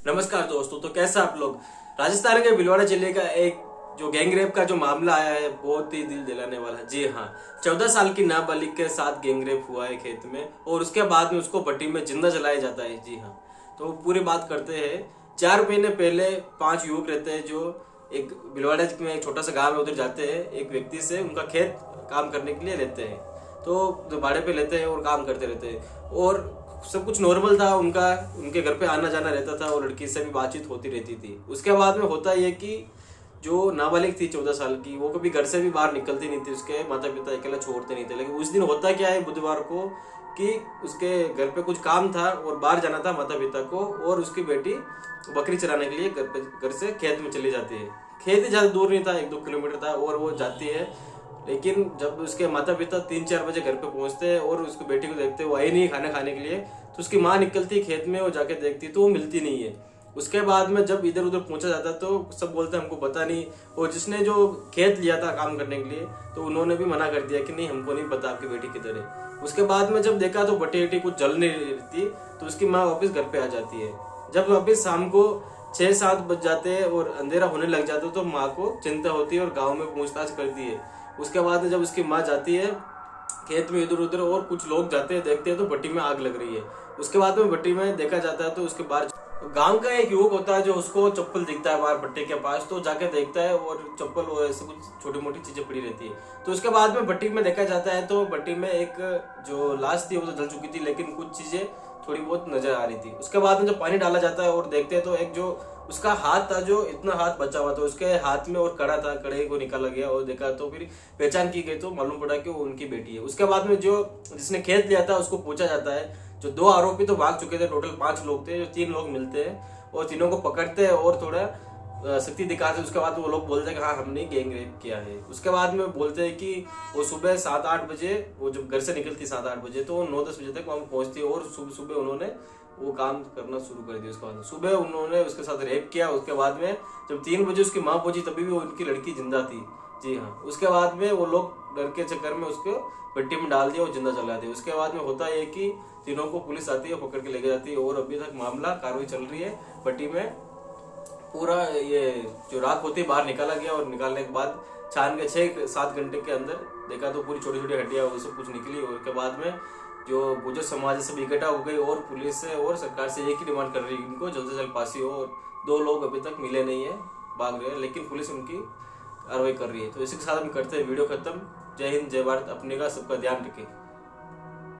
नमस्कार दोस्तों। तो कैसा आप लोग। राजस्थान के भिलवाड़ा जिले का एक जो गैंगरेप का जो मामला आया है बहुत ही दिल दिलाने वाला है। जी हाँ, 14 साल की नाबालिग के साथ गैंगरेप हुआ है खेत में और उसके बाद में उसको भट्टी में जिंदा जलाया जाता है। जी हाँ, तो पूरी बात करते हैं। 4 महीने पहले 5 युवक रहते हैं जो एक भिलवाड़ा में एक छोटा सा गाँव है, उधर जाते हैं। एक व्यक्ति से उनका खेत काम करने के लिए लेते हैं, तो भाड़े पे लेते हैं और काम करते रहते हैं और सब कुछ नॉर्मल था। उनके घर पे आना जाना रहता था और लड़की से भी बातचीत होती रहती थी। उसके बाद में होता ये कि जो नाबालिग थी 14 साल की, वो कभी घर से भी बाहर निकलती नहीं थी। उसके माता पिता अकेला छोड़ते नहीं थे। लेकिन उस दिन होता क्या है बुधवार को कि उसके घर पे कुछ काम था और बाहर जाना था माता पिता को, और उसकी बेटी बकरी चराने के लिए घर से खेत में चली जाती है। खेत ज्यादा दूर नहीं था, 1-2 किलोमीटर था, और वो जाती है। लेकिन जब उसके माता पिता 3-4 बजे घर पे पहुंचते हैं और उसको बेटी को देखते हैं, वो आई नहीं खाना खाने के लिए, तो उसकी माँ निकलती है खेत में और जाके देखती तो वो मिलती नहीं है। उसके बाद में जब इधर उधर पहुंचा जाता तो सब बोलते हमको पता नहीं, और जिसने जो खेत लिया था काम करने के लिए तो उन्होंने भी मना कर दिया कि नहीं हमको नहीं पता आपकी बेटी किधर है। उसके बाद में जब देखा तो बटी वटी कुछ जल नहीं रहती, तो उसकी माँ वापस घर पे आ जाती है। जब वापस शाम को 6-7 बज जाते हैं और अंधेरा होने लग जाता है तो माँ को चिंता होती है और गाँव में पूछताछ करती है। उसके बाद में जब उसकी माँ जाती है खेत में इधर उधर और कुछ लोग जाते हैं, देखते हैं तो भट्टी में आग लग रही है। उसके बाद में भट्टी में देखा जाता है तो उसके बाहर गांव का एक युवक होता है जो उसको चप्पल दिखता है बाहर भट्टी के पास, तो जाके देखता है और चप्पल और ऐसे कुछ छोटी मोटी चीजें पड़ी रहती है। तो उसके बाद में भट्टी में देखा जाता है तो भट्टी में एक जो लाश थी वो तो जल चुकी थी, लेकिन कुछ चीजें थोड़ी बहुत नजर आ रही थी। उसके बाद में जब पानी डाला जाता है और देखते हैं तो एक जो उसका हाथ था, जो इतना हाथ बचा हुआ था उसके हाथ में, और कड़ा था, कड़े को निकाला गया और देखा तो फिर पहचान की गई तो मालूम पड़ा कि वो उनकी बेटी है। उसके बाद में जो जिसने खेत लिया था उसको पूछा जाता है। जो 2 आरोपी तो भाग चुके थे, टोटल 5 लोग थे, जो 3 लोग मिलते हैं और तीनों को पकड़ते हैं और थोड़ा शक्ति दिखाते हैं। उसके बाद वो लोग बोलते हैं कि हाँ हमने गैंग रेप किया है। उसके बाद में बोलते हैं कि वो सुबह 7-8 बजे, वो जब घर से निकलती 7-8 बजे तो 9-10 बजे तक वहां पहुंचती है और सुबह सुबह उन्होंने वो काम करना शुरू कर दिया। उसके बाद सुबह उन्होंने उसके साथ रेप किया। उसके बाद में जब 3 बजे उसकी माँ पहुंची तभी भी उनकी लड़की जिंदा थी। जी हाँ, उसके बाद में वो लोग डर के चक्कर में उसको भट्टी में डाल दिया और जिंदा जला दिया। उसके बाद में होता है कि तीनों को पुलिस आती है, पकड़ के लेके जाती है और अभी तक मामला कार्रवाई चल रही है। भट्टी में पूरा ये जो राख होती है बाहर निकाला गया और निकालने के बाद छान के 6-7 घंटे के अंदर देखा तो पूरी छोटी छोटी हड्डियां वो सब कुछ निकली। और उसके बाद में जो गुर्जर समाज सब इकट्ठा हो गई और पुलिस से और सरकार से एक ही डिमांड कर रही है इनको जल्द से जल्द फांसी हो। और 2 लोग अभी तक मिले नहीं है, भाग रहे हैं, लेकिन पुलिस उनकी कार्रवाई कर रही है। तो इसी के साथ हम करते हैं वीडियो खत्म। जय हिंद, जय भारत। अपने का सबका ध्यान रखें।